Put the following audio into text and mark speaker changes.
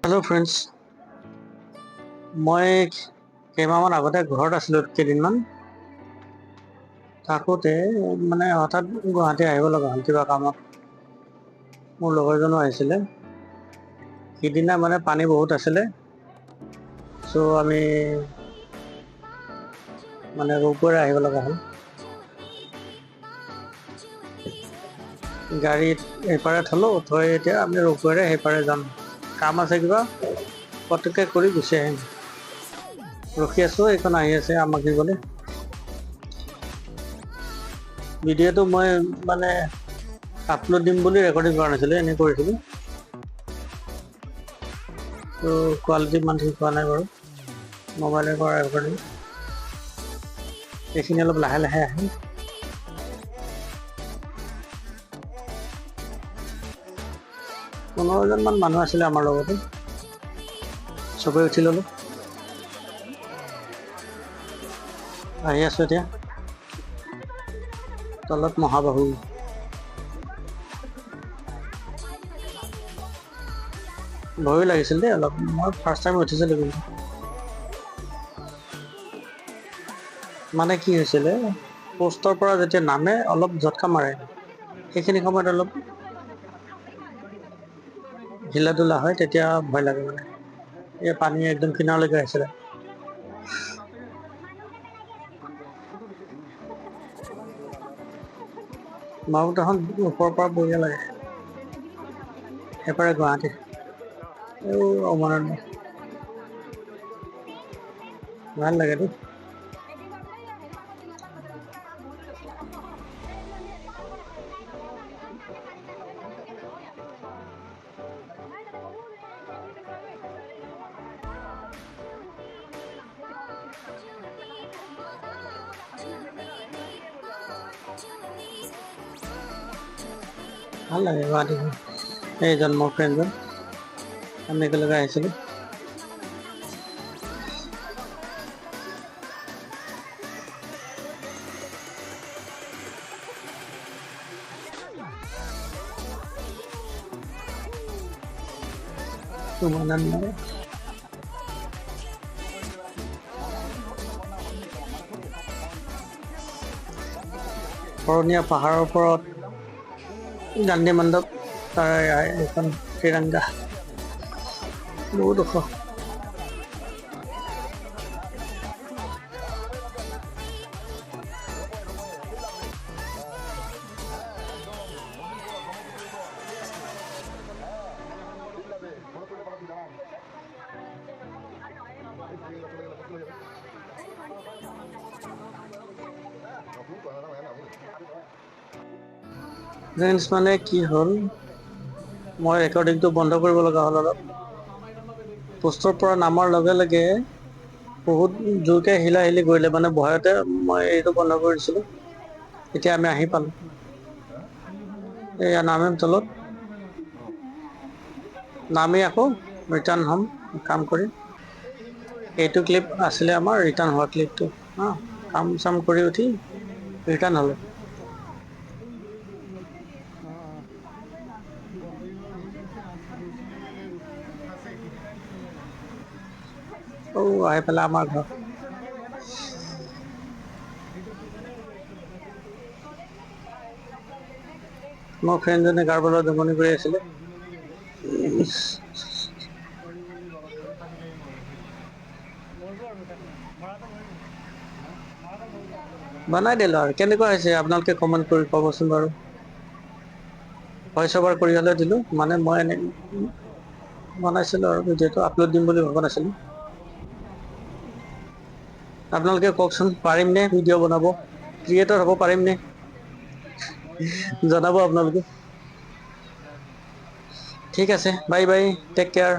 Speaker 1: Hello' friends, মই কেইমাহমান আগতে ঘৰত আছিলোঁ কেইদিনমান। থাকোঁতে মানে হঠাৎ গুৱাহাটী আহিব লগা হ'ল কিবা কামত। মোৰ লগৰজনো আহিছিলে। সিদিনা মানে পানী বহুত আছিলে, চ' আমি মানে ৰোপৱেৰে আহিব লগা হ'ল। গাড়ীত এইপাৰে থলোঁ, থৈ এতিয়া আমি ৰোপৱেৰে সেইপাৰে যাম। কাম আছে কিবা, পটককৈ কৰি গুচি আহিম। ৰখি আছোঁ, এইখন আহি আছে আমাক নিবলৈ। ভিডিঅ'টো মই মানে আপলোড দিম বুলি ৰেকৰ্ডিং কৰা নাছিলোঁ, এনেই কৰিছিলোঁ। ত' কোৱালিটি ইমান ঠিক হোৱা নাই বাৰু, মোবাইলে কৰা ৰেকৰ্ডিং। এইখিনি অলপ লাহে লাহে আহিম। 15জনমান মানুহ আছিলে আমাৰ লগতে, চবেই উঠি ল'লোঁ। আহি আছোঁ এতিয়া, তলত মহাবাহু। ভয়ো লাগিছিল দেই অলপ, মই ফাৰ্ষ্ট টাইম উঠিছিলোঁ কিন্তু। মানে কি হৈছিলে, পোষ্টৰ পৰা যেতিয়া নামে অলপ ঝটকা মাৰে, সেইখিনি সময়ত অলপ ঢিলা ঢুলা হয়, তেতিয়া ভয় লাগে মানে। এই পানী একদম কিনাৰলৈকে আহিছিলে। ব্ৰহ্মপুত্ৰখন ওপৰৰ পৰা বঢ়িয়া লাগে। সেইপাৰে গুৱাহাটী, উমানন্দ ভাল লাগে দেই। ভাল লাগে গুৱাহাটীখন। এইজন মোৰ ফ্ৰেণ্ডজন, আমি একেলগে আহিছিলোঁ। উমানন্দ শৰণীয়া পাহাৰৰ ওপৰত গান্ধী মণ্ডপ, তাৰে এইখন ত্ৰিৰংগা, বহুত ওখ। ফ্ৰেণ্ডছ, মানে কি হ'ল, মই ৰেকৰ্ডিংটো বন্ধ কৰিব লগা হ'ল অলপ। পোষ্টৰ পৰা নামাৰ লগে লগে বহুত জোৰকে হিলা হিলি কৰিলে, মানে ভয়তে মই এইটো বন্ধ কৰি দিছিলোঁ। এতিয়া আমি আহি পালোঁ, এয়া নামিম তলত, নামি আকৌ ৰিটাৰ্ণ হ'ম কাম কৰি। এইটো ক্লিপ আছিলে আমাৰ ৰিটাৰ্ণ হোৱা ক্লিপটো। কাম চাম কৰি উঠি ৰিটাৰ্ণ হ'লোঁ। আহি পেলাই আমাৰ ঘৰ। মোৰ ফ্ৰেণ্ডজনে কাৰোবাৰ লগত জমনি কৰি আছিলে। বনাই দিলোঁ আৰু, কেনেকুৱা হৈছে আপোনালোকে কমেণ্ট কৰি ক'বচোন বাৰু। ভইচ অভাৰ কৰি হ'লেও দিলোঁ, মানে মই এনে বনাইছিলোঁ আৰু ভিডিঅ'টো আপলোড দিম বুলি ভবা নাছিলোঁ। আপোনালোকে কওকচোন, পাৰিমনে ভিডিঅ' বনাব, ক্ৰিয়েটৰ হ'ব পাৰিমনে? জনাব আপোনালোকে। ঠিক আছে, বাই বাই, টেক কেয়াৰ।